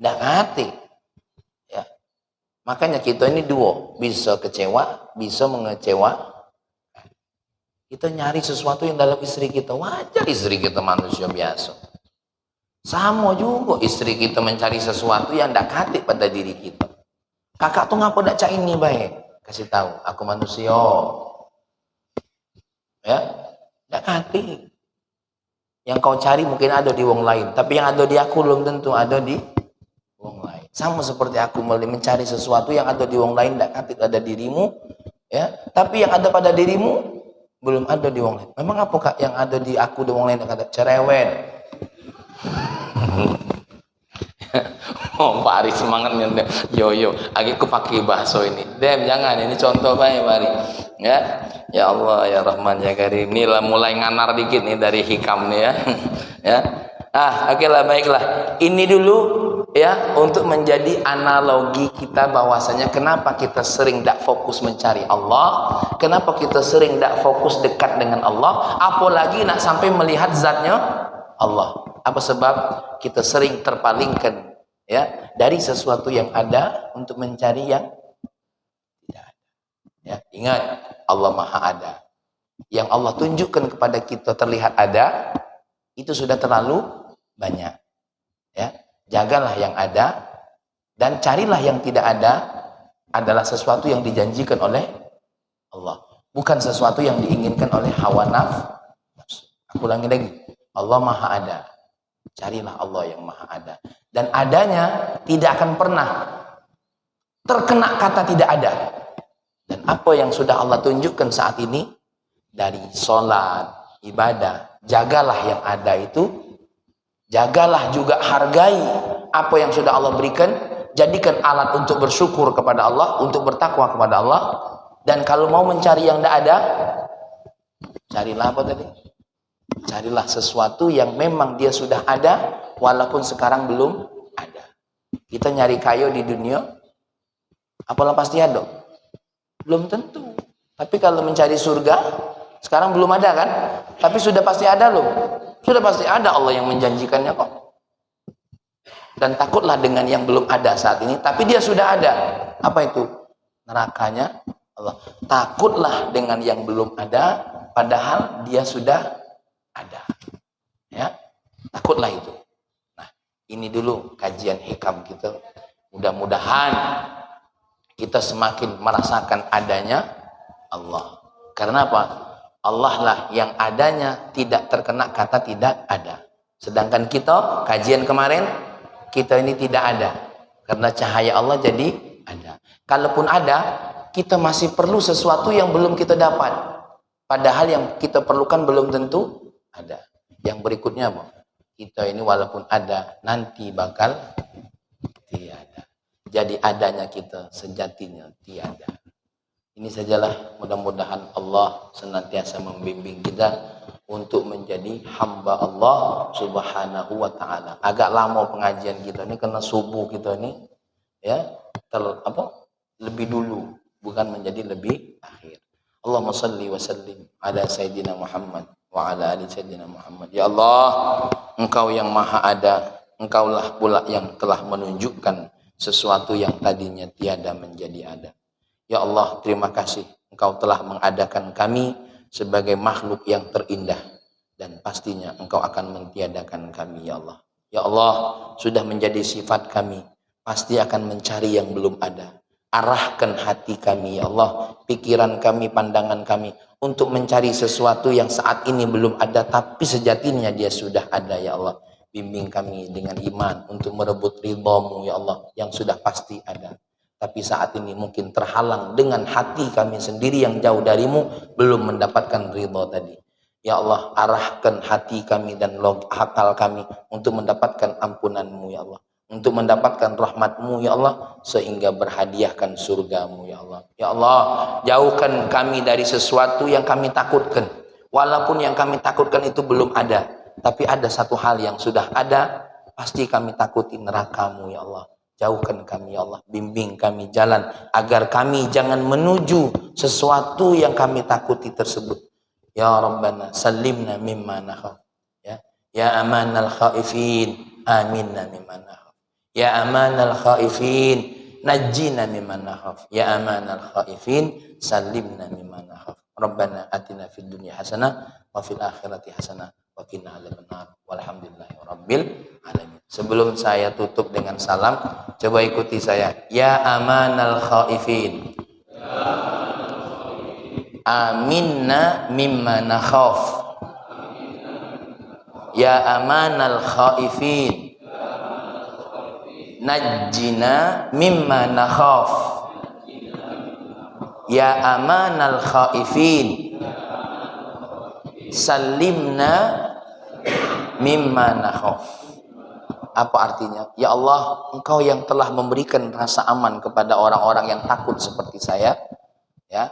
dekati. Ya. Makanya kita ini duo, bisa kecewa, bisa mengecewa. Kita nyari sesuatu yang dalam istri kita. Wajar istri kita manusia biasa. Sama juga istri kita mencari sesuatu yang tidak katik pada diri kita. Kakak tuh ngapa tidak cak ini baik? Kasih tahu, aku manusia. Ya, tidak katik. Yang kau cari mungkin ada di wong lain, tapi yang ada di aku belum tentu ada di wong lain. Sama seperti aku mencari sesuatu yang ada di wong lain, tidak katik ada dirimu. Ya, tapi yang ada pada dirimu belum ada di wong lain. Memang apa kak yang ada di aku di wong lain kata cerewet. Oh Pak Ari semangatnya yo aku pakai bahasa ini. Jangan ini contoh baik Pak Ari. Ya Allah ya Rahman ya Karim. Ini lah mulai nganar dikit nih dari hikam nih ya. Ya. Oke lah baiklah. Ini dulu ya untuk menjadi analogi kita bahwasanya kenapa kita sering tidak fokus mencari Allah, kenapa kita sering tidak fokus dekat dengan Allah, apalagi nak sampai melihat zatnya Allah. Apa sebab? Kita sering terpalingkan ya dari sesuatu yang ada untuk mencari yang tidak ada. Ya, ingat Allah Maha Ada. Yang Allah tunjukkan kepada kita terlihat ada, itu sudah terlalu banyak. Ya, jagalah yang ada dan carilah yang tidak ada adalah sesuatu yang dijanjikan oleh Allah, bukan sesuatu yang diinginkan oleh hawa nafsu. Aku ulangi lagi, Allah Maha Ada. Carilah Allah yang Maha Ada. Dan adanya tidak akan pernah terkena kata tidak ada. Dan apa yang sudah Allah tunjukkan saat ini dari sholat, ibadah, jagalah yang ada itu, jagalah juga hargai apa yang sudah Allah berikan, jadikan alat untuk bersyukur kepada Allah, untuk bertakwa kepada Allah. Dan kalau mau mencari yang tidak ada, carilah apa tadi? Carilah sesuatu yang memang dia sudah ada, walaupun sekarang belum ada. Kita nyari kayu di dunia, apalah pasti ada? Belum tentu. Tapi kalau mencari surga, sekarang belum ada kan? Tapi sudah pasti ada loh. Sudah pasti ada, Allah yang menjanjikannya kok. Dan takutlah dengan yang belum ada saat ini, tapi dia sudah ada. Apa itu? Nerakanya Allah. Takutlah dengan yang belum ada, padahal dia sudah ada. Ya, takutlah itu. Nah, ini dulu kajian hikam kita. Mudah-mudahan kita semakin merasakan adanya Allah. Karena apa? Allah lah yang adanya tidak terkena kata tidak ada. Sedangkan kita, kajian kemarin, kita ini tidak ada. Karena cahaya Allah jadi ada. Kalaupun ada, kita masih perlu sesuatu yang belum kita dapat. Padahal yang kita perlukan belum tentu ada. Yang berikutnya apa? Kita ini walaupun ada, nanti bakal tiada. Jadi adanya kita sejatinya tiada. Ini sajalah, mudah-mudahan Allah senantiasa membimbing kita untuk menjadi hamba Allah Subhanahu wa taala. Agak lama pengajian kita ini karena subuh kita ini ya lebih dulu, bukan menjadi lebih akhir. Allahumma shalli wa sallim ala sayyidina Muhammad wa ala ali sayyidina Muhammad. Ya Allah, Engkau yang Maha Ada, Engkaulah pula yang telah menunjukkan sesuatu yang tadinya tiada menjadi ada. Ya Allah, terima kasih Engkau telah mengadakan kami sebagai makhluk yang terindah, dan pastinya Engkau akan mentiadakan kami ya Allah. Ya Allah, sudah menjadi sifat kami, pasti akan mencari yang belum ada. Arahkan hati kami ya Allah, pikiran kami, pandangan kami untuk mencari sesuatu yang saat ini belum ada, tapi sejatinya dia sudah ada ya Allah. Bimbing kami dengan iman untuk merebut ridha-Mu ya Allah yang sudah pasti ada. Tapi saat ini mungkin terhalang dengan hati kami sendiri yang jauh darimu, belum mendapatkan ridha tadi. Ya Allah, arahkan hati kami dan akal kami untuk mendapatkan ampunan-Mu ya Allah, untuk mendapatkan rahmat-Mu ya Allah, sehingga berhadiahkan surga-Mu ya Allah. Ya Allah, jauhkan kami dari sesuatu yang kami takutkan. Walaupun yang kami takutkan itu belum ada, tapi ada satu hal yang sudah ada, pasti kami takuti neraka-Mu ya Allah. Jauhkan kami ya Allah, bimbing kami jalan agar kami jangan menuju sesuatu yang kami takuti tersebut. Ya Rabbana salimna mimma nakhaf. Ya amanal khaifin, aminna mimma nakhaf. Ya amanal khaifin, najjina mimma nakhaf. Ya amanal khaifin, salimna mimma nakhaf. Rabbana atina fid dunya hasanah wa fil akhirati hasanah wa qina adzabannar. Walhamdulillahi rabbil alamin. Sebelum saya tutup dengan salam, coba ikuti saya. Ya amanal khaifin, aminna mimma nakhaf. Ya amanal khaifin, najjina mimma nakhaf. Ya amanal khaifin, salimna mimma nakhaf. Apa artinya? Ya Allah, Engkau yang telah memberikan rasa aman kepada orang-orang yang takut seperti saya, ya.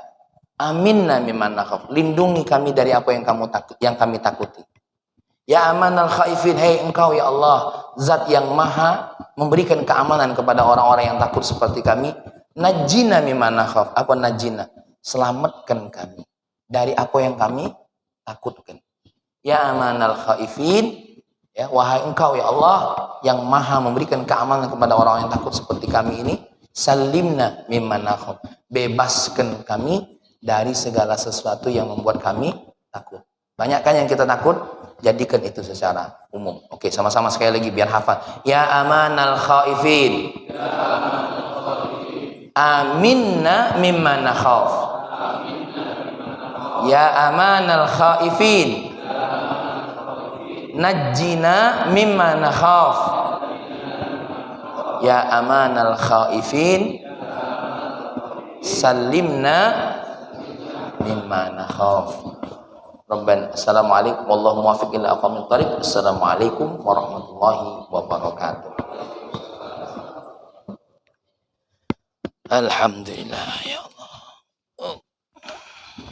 Aminna mimman nakhaf. Lindungi kami dari apa yang kami takuti. Ya amanal khaifin, hei Engkau ya Allah, zat yang maha memberikan keamanan kepada orang-orang yang takut seperti kami. Najjina mimman nakhaf. Apa najjina? Selamatkan kami dari apa yang kami takutkan. Ya amanal khaifin, Ya, wahai Engkau ya Allah yang maha memberikan keamanan kepada orang yang takut seperti kami ini, salimna mimman nakhaf, bebaskan kami dari segala sesuatu yang membuat kami takut. Banyak kan yang kita takut, jadikan itu secara umum. Oke, sama-sama sekali lagi biar hafal. Ya amanal khaifin, aminna mimman nakhaf. Ya amanal khaifin, najjina mimma nakhaf. Ya amanal khaifin, salimna mimma nakhaf. Rabbana assalamualaikum wallahu muwaffiq ila aqwamit thariq. Assalamualaikum warahmatullahi wabarakatuh. Alhamdulillah ya Allah.